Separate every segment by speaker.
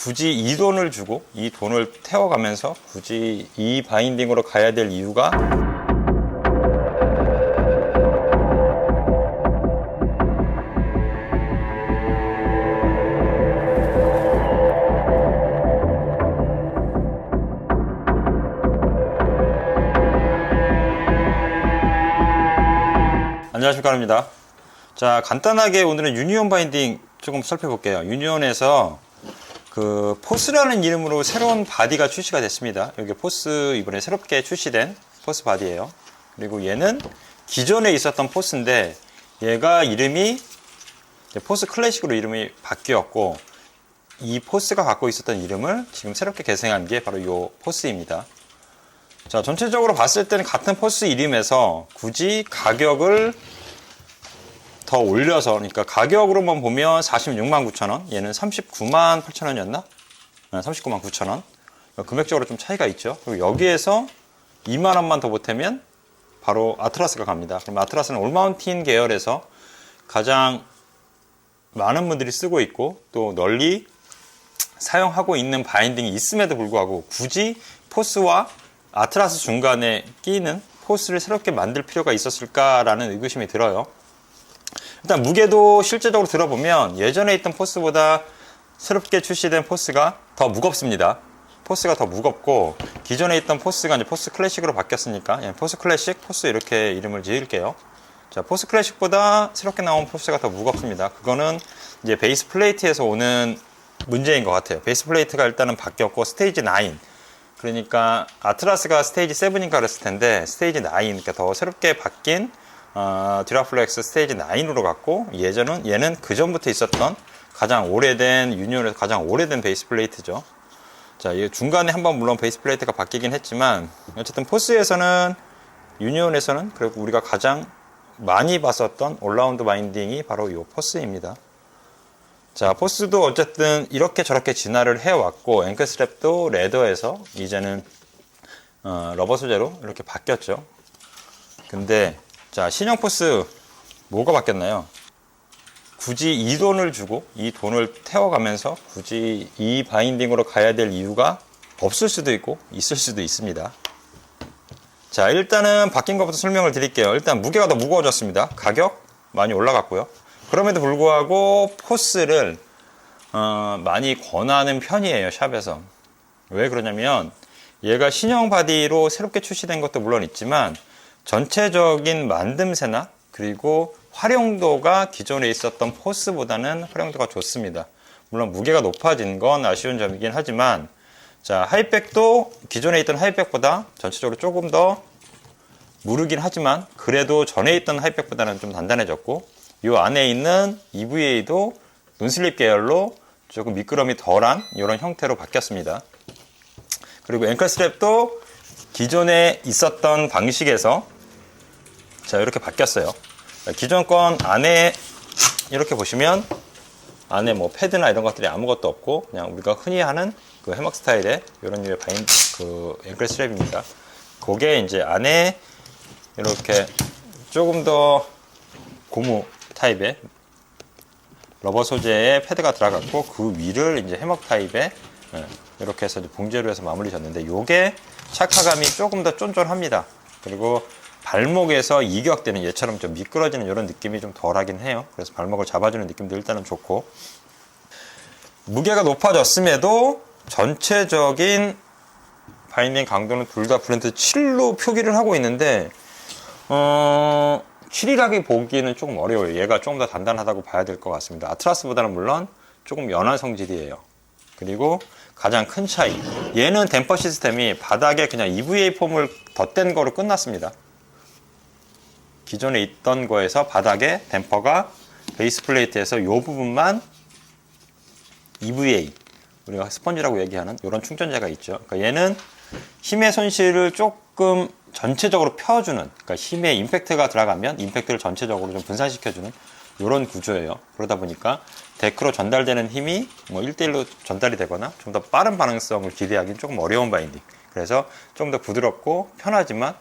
Speaker 1: 굳이 이 돈을 주고 이 돈을 태워가면서 굳이 이 바인딩으로 가야 될 이유가 안녕하십니까 입니다. 자, 간단하게 오늘은 유니온 바인딩 조금 살펴볼게요. 유니온에서 그 포스라는 이름으로 새로운 바디가 출시가 됐습니다. 여기 포스 이번에 새롭게 출시된 포스 바디예요. 그리고 얘는 기존에 있었던 포스인데 얘가 이름이 포스 클래식으로 이름이 바뀌었고 이 포스가 갖고 있었던 이름을 지금 새롭게 계승한 게 바로 이 포스입니다. 자, 전체적으로 봤을 때는 같은 포스 이름에서 굳이 가격을 더 올려서, 그러니까 가격으로만 보면 46만 9천원, 얘는 39만 8천원이었나? 39만 9천원. 금액적으로 좀 차이가 있죠. 그리고 여기에서 2만원만 더 보태면 바로 아트라스가 갑니다. 그럼 아트라스는 올마운틴 계열에서 가장 많은 분들이 쓰고 있고 또 널리 사용하고 있는 바인딩이 있음에도 불구하고 굳이 포스와 아트라스 중간에 끼는 포스를 새롭게 만들 필요가 있었을까라는 의구심이 들어요. 일단 무게도 실제적으로 들어보면 예전에 있던 포스보다 새롭게 출시된 포스가 더 무겁습니다. 포스가 더 무겁고 기존에 있던 포스가 이제 포스 클래식으로 바뀌었으니까 포스 클래식, 포스 이렇게 이름을 지을게요. 자, 포스 클래식보다 새롭게 나온 포스가 더 무겁습니다. 그거는 이제 베이스 플레이트에서 오는 문제인 것 같아요. 베이스 플레이트가 일단은 바뀌었고 스테이지 9, 그러니까 아트라스가 스테이지 7인가 그랬을 텐데 스테이지 9, 그러니까 더 새롭게 바뀐 듀라플렉스 스테이지 9으로 갔고 얘는 그 전부터 있었던 가장 오래된 유니온에서 가장 오래된 베이스 플레이트죠. 자, 이 중간에 한번 물론 베이스 플레이트가 바뀌긴 했지만 어쨌든 포스에서는 유니온에서는 그리고 우리가 가장 많이 봤었던 올라운드 바인딩이 바로 이 포스입니다. 자, 포스도 어쨌든 이렇게 저렇게 진화를 해왔고 앵클 스트랩도 레더에서 이제는 러버 소재로 이렇게 바뀌었죠. 근데 자, 신형 포스 뭐가 바뀌었나요? 굳이 이 돈을 주고 이 돈을 태워가면서 굳이 이 바인딩으로 가야 될 이유가 없을 수도 있고 있을 수도 있습니다. 자, 일단은 바뀐 것부터 설명을 드릴게요. 일단 무게가 더 무거워졌습니다. 가격 많이 올라갔고요. 그럼에도 불구하고 포스를 많이 권하는 편이에요, 샵에서. 왜 그러냐면 얘가 신형 바디로 새롭게 출시된 것도 물론 있지만 전체적인 만듦새나 그리고 활용도가 기존에 있었던 포스보다는 활용도가 좋습니다. 물론 무게가 높아진 건 아쉬운 점이긴 하지만 자, 하이백도 기존에 있던 하이백보다 전체적으로 조금 더 무르긴 하지만 그래도 전에 있던 하이백보다는 좀 단단해졌고 이 안에 있는 EVA도 논슬립 계열로 조금 미끄럼이 덜한 이런 형태로 바뀌었습니다. 그리고 앵클 스트랩도 기존에 있었던 방식에서 자, 이렇게 바뀌었어요. 기존 건 안에 이렇게 보시면 안에 뭐 패드나 이런 것들이 아무것도 없고 그냥 우리가 흔히 하는 그 해먹 스타일의 이런 류의 그 앵클 스트랩입니다. 그게 이제 안에 이렇게 조금 더 고무 타입의 러버 소재의 패드가 들어갔고 그 위를 이제 해먹 타입의 이렇게 해서 봉제로 해서 마무리 졌는데 요게 착화감이 조금 더 쫀쫀합니다. 그리고 발목에서 이격되는 얘처럼 좀 미끄러지는 이런 느낌이 좀 덜하긴 해요. 그래서 발목을 잡아주는 느낌도 일단은 좋고 무게가 높아졌음에도 전체적인 바인딩 강도는 둘 다 브랜드 7로 표기를 하고 있는데 7이라기 보기는 조금 어려워요. 얘가 조금 더 단단하다고 봐야 될 것 같습니다. 아트라스보다는 물론 조금 연한 성질이에요. 그리고 가장 큰 차이, 얘는 댐퍼 시스템이 바닥에 그냥 EVA 폼을 덧댄 거로 끝났습니다. 기존에 있던 거에서 바닥에 댐퍼가 베이스 플레이트에서 이 부분만 EVA, 우리가 스펀지라고 얘기하는 이런 충전재가 있죠. 그러니까 얘는 힘의 손실을 조금 전체적으로 펴주는, 그러니까 힘에 임팩트가 들어가면 임팩트를 전체적으로 좀 분산시켜주는 이런 구조예요. 그러다 보니까 데크로 전달되는 힘이 뭐 1대1로 전달이 되거나 좀 더 빠른 반응성을 기대하기는 조금 어려운 바인딩. 그래서 좀 더 부드럽고 편하지만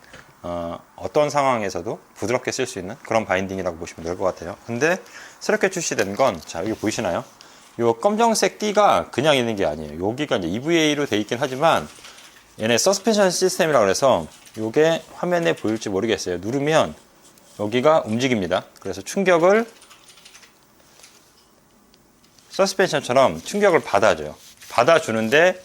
Speaker 1: 어떤 상황에서도 부드럽게 쓸 수 있는 그런 바인딩이라고 보시면 될 것 같아요. 근데 새롭게 출시된 건, 자, 여기 보이시나요? 요 검정색 띠가 그냥 있는 게 아니에요. 여기가 이제 EVA로 돼 있긴 하지만 얘네 서스펜션 시스템이라고 해서 요게 화면에 보일지 모르겠어요. 누르면 여기가 움직입니다. 그래서 충격을 서스펜션처럼 충격을 받아줘요. 받아주는데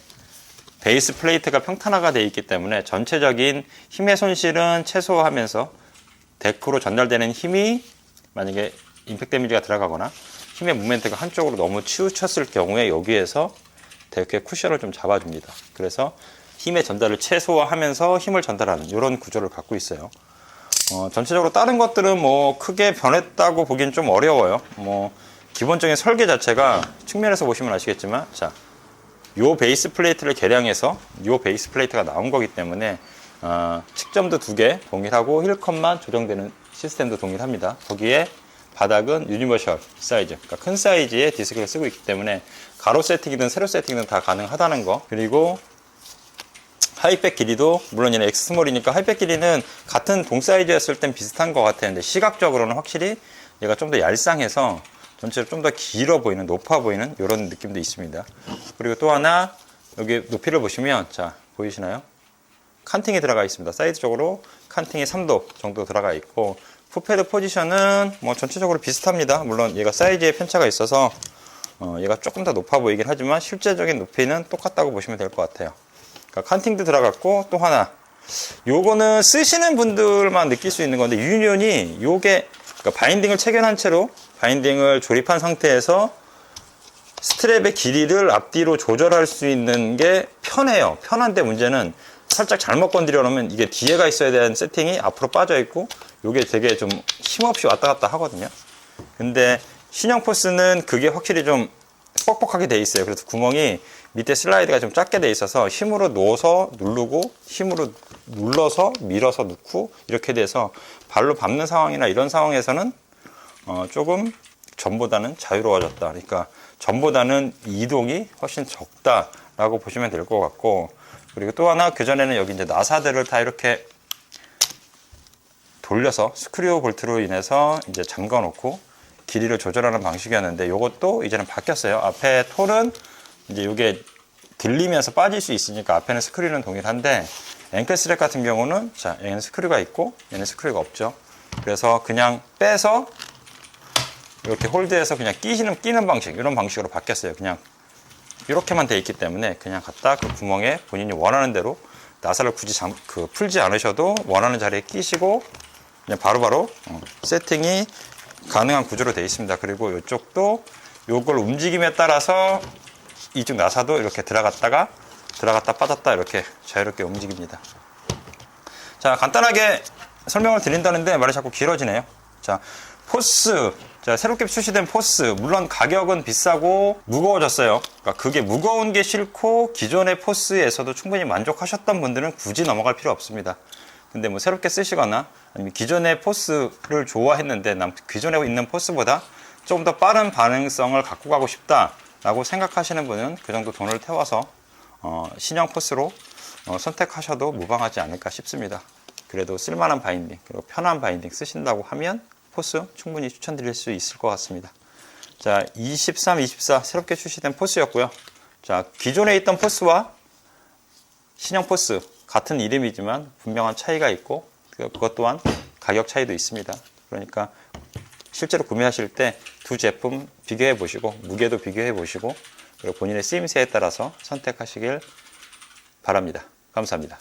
Speaker 1: 베이스 플레이트가 평탄화가 되어 있기 때문에 전체적인 힘의 손실은 최소화하면서 데크로 전달되는 힘이 만약에 임팩트 데미지가 들어가거나 힘의 무멘트가 한쪽으로 너무 치우쳤을 경우에 여기에서 데크의 쿠션을 좀 잡아줍니다. 그래서 힘의 전달을 최소화하면서 힘을 전달하는 이런 구조를 갖고 있어요. 전체적으로 다른 것들은 뭐 크게 변했다고 보기엔 좀 어려워요. 뭐 기본적인 설계 자체가 측면에서 보시면 아시겠지만, 자, 요 베이스 플레이트를 개량해서 요 베이스 플레이트가 나온 거기 때문에 측점도 2개 동일하고 힐컷만 조정되는 시스템도 동일합니다. 거기에 바닥은 유니버셜 사이즈, 그러니까 큰 사이즈의 디스크를 쓰고 있기 때문에 가로 세팅이든 세로 세팅이든 다 가능하다는 거. 그리고 하이백 길이도 물론 얘는 엑스스몰이니까 하이백 길이는 같은 동 사이즈였을 땐 비슷한 것 같아요. 근데 시각적으로는 확실히 얘가 좀 더 얄쌍해서 전체로 좀 더 길어 보이는, 높아 보이는 이런 느낌도 있습니다. 그리고 또 하나 여기 높이를 보시면, 자, 보이시나요? 칸팅이 들어가 있습니다. 사이드 쪽으로 칸팅이 3도 정도 들어가 있고, 풋패드 포지션은 뭐 전체적으로 비슷합니다. 물론 얘가 사이즈에 편차가 있어서 얘가 조금 더 높아 보이긴 하지만 실제적인 높이는 똑같다고 보시면 될 것 같아요. 그러니까 칸팅도 들어갔고, 또 하나 요거는 쓰시는 분들만 느낄 수 있는 건데, 유니온이 요게 그러니까 바인딩을 체결한 채로 바인딩을 조립한 상태에서 스트랩의 길이를 앞뒤로 조절할 수 있는 게 편해요. 편한데 문제는 살짝 잘못 건드려 놓으면 이게 뒤에가 있어야 되는 세팅이 앞으로 빠져 있고 요게 되게 좀 힘없이 왔다 갔다 하거든요. 근데 신형 포스는 그게 확실히 좀 뻑뻑하게 돼 있어요. 그래서 구멍이 밑에 슬라이드가 좀 작게 돼 있어서 힘으로 넣어서 누르고 힘으로 눌러서 밀어서 넣고 이렇게 돼서 발로 밟는 상황이나 이런 상황에서는 조금 전보다는 자유로워졌다. 그러니까 전보다는 이동이 훨씬 적다라고 보시면 될 것 같고, 그리고 또 하나 그전에는 여기 이제 나사들을 다 이렇게 돌려서 스크류 볼트로 인해서 이제 잠가 놓고 길이를 조절하는 방식이었는데 이것도 이제는 바뀌었어요. 앞에 톨은 이제 이게 들리면서 빠질 수 있으니까 앞에는 스크류는 동일한데 앵클 스트랩 같은 경우는 자, 얘는 스크류가 있고 얘는 스크류가 없죠. 그래서 그냥 빼서 이렇게 홀드해서 그냥 끼는 방식, 이런 방식으로 바뀌었어요. 그냥 이렇게만 돼 있기 때문에 그냥 갖다 그 구멍에 본인이 원하는 대로 나사를 굳이 풀지 않으셔도 원하는 자리에 끼시고 그냥 바로바로 세팅이 가능한 구조로 되어 있습니다. 그리고 이쪽도 요걸 움직임에 따라서 이쪽 나사도 이렇게 들어갔다 빠졌다 이렇게 자유롭게 움직입니다. 자, 간단하게 설명을 드린다는데 말이 자꾸 길어지네요. 자, 포스. 자, 새롭게 출시된 포스. 물론 가격은 비싸고 무거워졌어요. 그러니까 그게 무거운 게 싫고 기존의 포스에서도 충분히 만족하셨던 분들은 굳이 넘어갈 필요 없습니다. 근데 뭐 새롭게 쓰시거나 아니면 기존의 포스를 좋아했는데 기존에 있는 포스보다 조금 더 빠른 반응성을 갖고 가고 싶다라고 생각하시는 분은 그 정도 돈을 태워서 신형 포스로 선택하셔도 무방하지 않을까 싶습니다. 그래도 쓸만한 바인딩 그리고 편한 바인딩 쓰신다고 하면 포스 충분히 추천드릴 수 있을 것 같습니다. 자, 23, 24 새롭게 출시된 포스였고요. 자, 기존에 있던 포스와 신형 포스 같은 이름이지만 분명한 차이가 있고 그것 또한 가격 차이도 있습니다. 그러니까 실제로 구매하실 때 두 제품 비교해 보시고 무게도 비교해 보시고 그리고 본인의 쓰임새에 따라서 선택하시길 바랍니다. 감사합니다.